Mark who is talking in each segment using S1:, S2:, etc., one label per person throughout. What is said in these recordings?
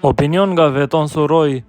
S1: Opinion nga Veton Surroj.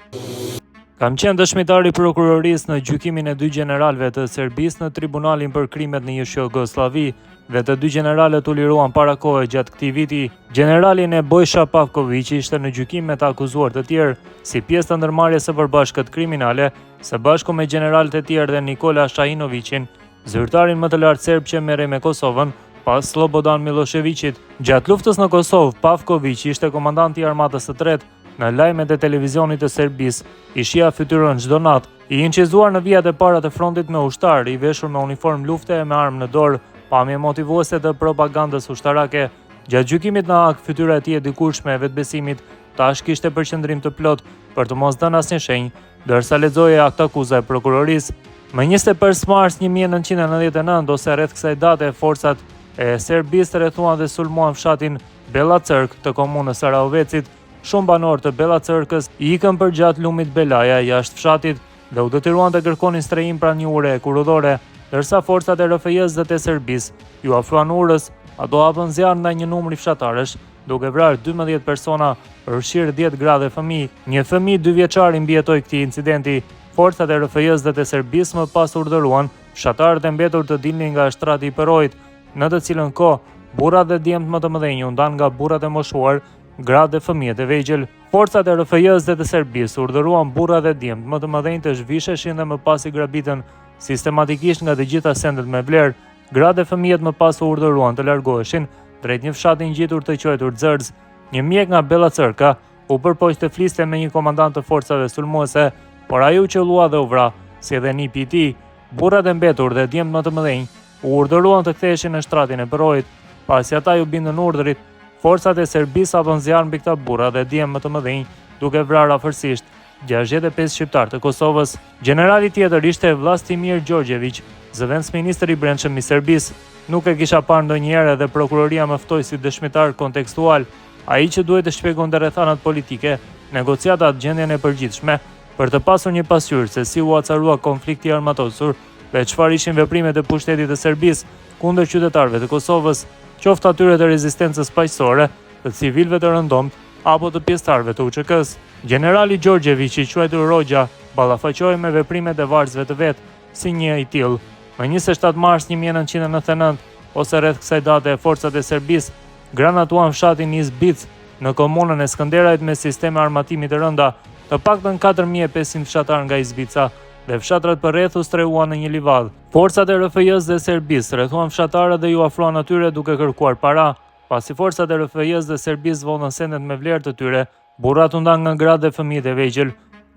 S1: Kam qenë dëshmitar i prokurorisë në gjykimin e dy generalëve të Serbisë në tribunalin për krimet në Jugosllavi dhe të dy generalët u liruan para kohë gjatë këtij viti. Generali Nebojša Pavković ishte në gjykim me të akuzuar të tjerë si pjesë të ndërmarrjes së përbashkët kriminale, së bashku me generalët e tjerë dhe Nikola Shajinovićin, zyrtarin më të lartë serb që merrej me Kosovën pas Slobodan Miloševićit. Gjatë luftës në Kosovë, Pavković ishte komandanti i armatës së tretë. Në lajmet e televizionit të Serbisë, i shija fytyrën çdo natë, i incizuar në vijat e para të frontit me ushtar, i veshur me uniform lufte e me armë në dorë, pamje motivuese të propagandës ushtarake. Gjatë gjykimit në akt, fytyra e tij e dikurshme e vetbesimit tash kishte përqendrim të plot për të mos dhënë asnjë shenjë, ndërsa lexoje akt akuza e prokurorisë. Më 21 mars 1999 ose rreth kësaj date, forcat e Serbisë rrethuan dhe sulmuan fshatin Bela Crk të komunës Araovecit. Shumë banor të Bela Crkës i ikën përgjat lumit Belaja jashtë fshatit dhe u detyruan të kërkonin strehim pranë një ure e kurudore, ndërsa forcat e RFJ-s dhe të Serbisë ju afruan urës, ato hapën zjarr ndaj një numri fshatarësh, duke vrarë 12 persona, përfshirë 10 gra dhe fëmijë. Një fëmijë 2 vjeçar i mbijetoi këtij incidenti. Forcat e RFJ-s dhe të Serbisë më pas urdhëruan fshatarët e mbetur të dilnin nga shtrati i Perojit, në të cilën kohë burrat dhe djemtë më të mëdhenj u ndan nga burrat e moshuar, gratë dhe fëmijët e vegjël. Forcat e RFJ-s dhe të Serbisë urdhëruan burrat dhe djemtë më të mëdhenj të zhvisheshin dhe më pas i grabitën sistematikisht nga të gjitha sendet me vlerë. Gratë dhe fëmijët më pas u urdhëruan të largoheshin drejt një fshati ngjitur të quajtur Xërz. Një mjek nga Bela Crka u përpoq të fliste me një komandant të forcave sulmuese, por ai u qellua dhe u vra, si edhe nipi i tij. Burrat e mbetur dhe djemtë më të mëdhenj u urdhëruan të ktheheshin në shtratin e Perojit. Pasi ata ju bindën urdhrit, forcat e Serbisë hapën zjarr mbi këta burra dhe djemë më të mëdhenj, duke vrarë afërsisht 65 shqiptar të Kosovës. Generali tjetër ishte Vlastimir Đorđević, zëvendës ministër i brendshëm i Serbisë. Nuk e kisha parë ndonjëherë dhe prokuroria më ftoi si dëshmitar kontekstual, ai që duhet të shpjegonte rrethanat politike, negociatat, gjendjen e përgjithshme, për të pasur një pasqyrë se si u acarua konflikti armatosur dhe çfarë ishin veprimet e pushtetit të Serbisë kundër qytetarëve të Kosovës, qoftë atyre të rezistencës paqësore, të civilëve të rëndomt apo të pjesëtarëve të UÇK-s. Generali Đorđević, i quajtur Roxha, ballafaqoi me veprimet e varësve të vet, si një i tillë. Më 27 mars 1999, ose rreth kësaj date, forcat e Serbisë granatuan fshatin Izbic në komunën e Skënderajt me sisteme armatimi të rënda. Të paktën 4500 fshatar nga Izbica dhe fshatrat përreth u streuan në një livadë. Forcat e RFJ-s dhe Serbisë rrethuan fshatarët dhe ju afruan atyre duke kërkuar para. Pasi forcat e RFJ-s dhe Serbisë vënë sendet me vlerë të tyre, burrat u ndan nga gratë dhe fëmijët e vegjël.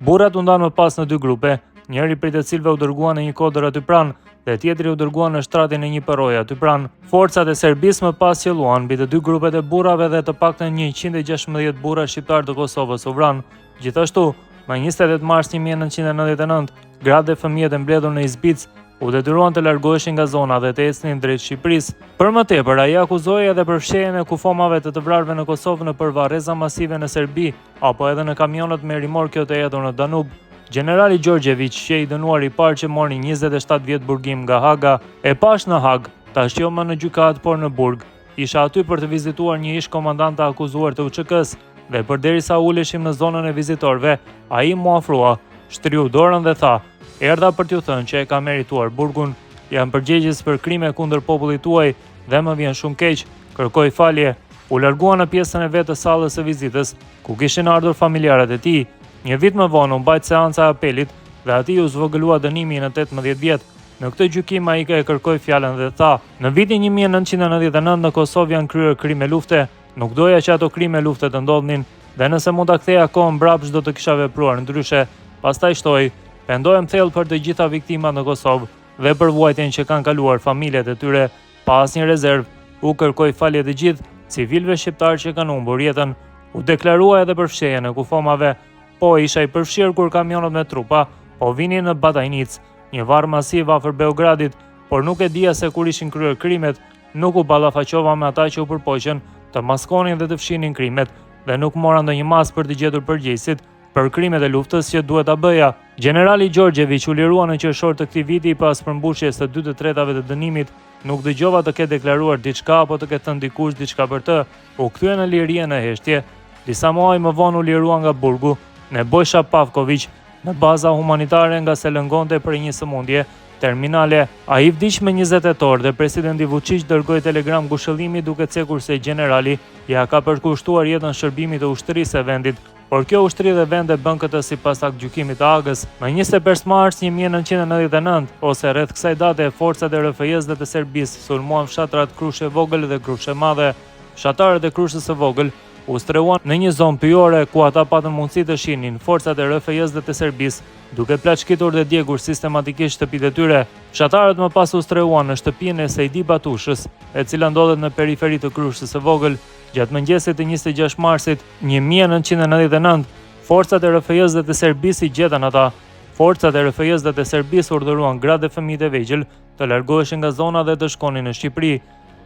S1: Burrat u ndan më pas në dy grupe, njëri prej të cilëve u dërguan në një kodër aty pranë dhe tjetri u dërguan në shtratin e një Peroje aty pranë. Forcat e Serbisë më pas qelluan mbi të dy grupet e burrave dhe të paktën 116 burra shqiptar të Kosovës u vranë. Gjithashtu, më 28 mars 1999, gratë dhe fëmijët e mbledhur në Izbic u detyruan të largoheshin nga zona dhe të ecnin drejt Shqipërisë. Për më tepër, ai akuzoi edhe për fshehjen e kufomave të vrarëve në Kosovë në përvarreza masive në Serbi, apo edhe në kamionët me rimorkë të hedhur në Danub. Generali Đorđević, që i dënuar i parë që mori 27 vjet burgim nga Haga, e pash në Hag, tash jo më në gjykat, por në burg. Isha aty për të vizituar një ish komandant të akuzuar të UÇK-s dhe përderisa uleshim në zonën e vizitorëve, ai mu afrua, shtriu dorën dhe tha: "Erdha për t'ju thënë që e ka merituar burgun. Jam përgjegjës për krime kundër popullit tuaj dhe më vjen shumë keq. Kërkoj falje." U largua në pjesën e vet të sallës së vizitës, ku kishin ardhur familjarët e tij. Një vit më vonë u mbajt seanca e apelit dhe atij u zvogëlua dënimi në 18 vjet. Në këtë gjykim ai e kërkoi fjalën dhe tha: "Në vitin 1999 në Kosovë janë kryer krime lufte. Nuk doja që ato krime lufte të ndodhnin dhe nëse mund ta ktheja kohën mbrapsht do të kisha vepruar ndryshe." Pastaj shtoi: "Pendohem thellë për të gjitha viktimat në Kosovë dhe për vuajtjen që kanë kaluar familjet e tyre pa asnjë rezervë. U kërkoi falje të gjithë civilëve shqiptar që kanë humbur jetën." U deklarua edhe për fshehjen e kufomave. Po isha i përfshirë kur kamionët me trupa po vinin në Batajnic, një varr masiv afër Beogradit, por nuk e dija se kur ishin kryer krimet, nuk u ballafaqova me ata që u përpoqën të maskonin dhe të fshinin krimet dhe nuk mora ndonjë mas për të gjetur përgjegjësit për krimet e luftës që duhet ta bëja. Generali Đorđević u lirua në qershor të këtij viti pas përmbushjes së 2/3 të dënimit. Nuk dëgjova të ketë deklaruar diçka apo të ketë thënë dikush diçka për të. U kthye në liri në heshtje. Disa muaj më vonë u lirua nga burgu Nebojša Pavković në baza humanitare nga se lëngonte për një sëmundje terminale. Ai vdiq me 20 tetor dhe presidenti Vučić dërgoi telegram ngushëllimi duke cekur se generali ja ka përkushtuar jetën shërbimit të ushtrisë e vendit, por kjo ushtri dhe vende bën këtë sipas aktgjykimit të Hagës. Më 21 mars 1999 ose rreth kësaj date forcat e RFJ-s dhe të Serbisë sulmuan fshatrat Krushë e Vogël dhe Krushë e Madhe. Fshatarët e Krushës së Vogël u streuan në një zonë pyjore ku ata patën mundësi të shihnin forcat e RFJ-s dhe të Serbisë, duke plaçkitur dhe djegur sistematikisht shtëpitë e tyre. Fshatarët më pas u streuan në shtëpinë e Sejdi Batushës, e cila ndodhet në periferi të Krushës së Vogël. Gjatë mëngjesit të 26 marsit 1999, forcat e RFJ-s dhe të Serbisë i gjetën ata. Forcat e RFJ-s dhe të Serbisë urdhëruan gratë dhe fëmijët e vegjël të largoheshin nga zona dhe të shkonin në Shqipëri.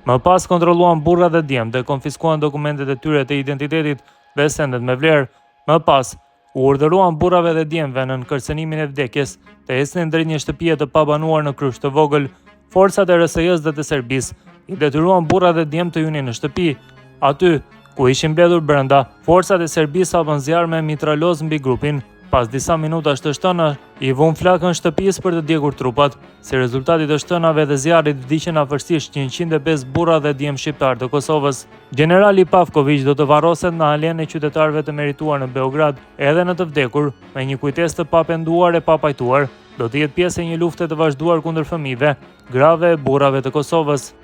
S1: Më pas kontrolluan burra dhe djemt dhe konfiskuan dokumentet e tyre të identitetit dhe sendet me vlerë. Më pas u urdhëruan burrave dhe djemve në kërcënimin e vdekjes të ecnin drejt një shtëpie të pabanuar në Krushë të Vogël. Forcat e RSJ-s dhe të Serbisë i detyruan burra dhe djemt të hynin në shtëpi. Aty ku ishin mbledhur brenda, forcat e Serbisë hapën zjarr me mitraloz mbi grupin. Pas disa minutash të shtëna, i vun flakën shtëpisë për të djegur trupat. Si rezultati të shtënave dhe zjarrit vdiqën afërsisht 105 burra dhe djemt shqiptar të Kosovës. Generali Pavković do të varroset në alen e qytetarëve të merituar në Beograd, edhe në të vdekur, me një kujtesë të papenduar e papajtuar, do të jetë pjesë e një lufte të vazhduar kundër fëmijëve, grave e burrave të Kosovës.